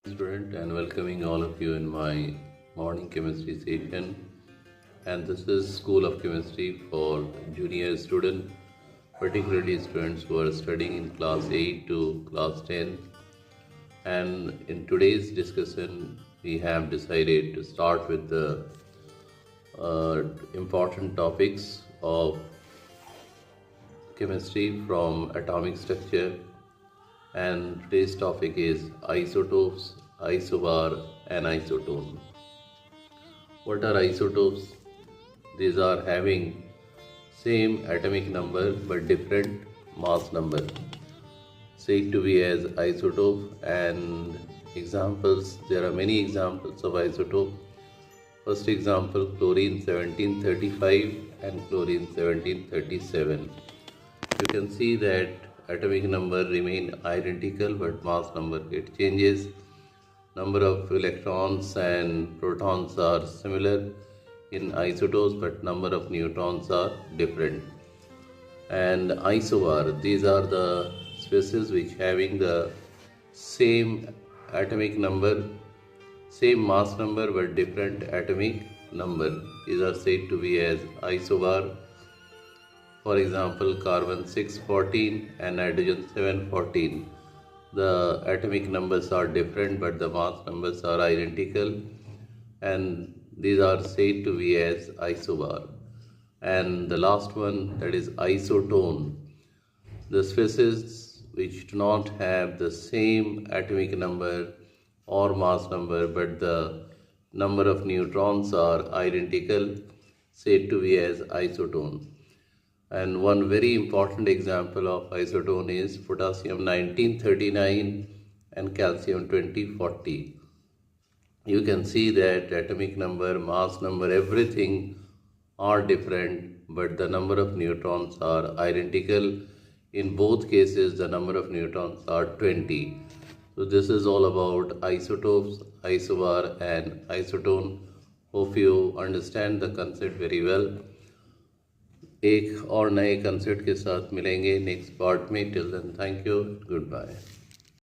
Student, and welcoming all of you in my morning chemistry session. And this is School of Chemistry for junior student, particularly students who are studying in class 8 to class 10. And in today's discussion, we have decided to start with the important topics of chemistry from atomic structure. And today's topic is isotopes, isobar and isotone. What are isotopes? These are having same atomic number but different mass number, said to be as isotope. And examples, there are many examples of isotope. First example, chlorine 1735 and chlorine 1737. You can see that atomic number remain identical but mass number it changes. Number of electrons and protons are similar in isotopes but number of neutrons are different. And isobar, these are the species which having the same atomic number, same mass number but different atomic number. These are said to be as isobar. For example, carbon 614 and nitrogen 714. The atomic numbers are different but the mass numbers are identical, and these are said to be as isobar. And the last one, that is isotone. The species which do not have the same atomic number or mass number but the number of neutrons are identical, said to be as isotone. And one very important example of isotone is potassium 1939 and calcium 2040. You can see that atomic number, mass number, everything are different, but the number of neutrons are identical. In both cases, the number of neutrons are 20. So this is all about isotopes, isobar and isotone. Hope you understand the concept very well. एक और नए concept के साथ मिलेंगे next part में. Till then thank you, good bye.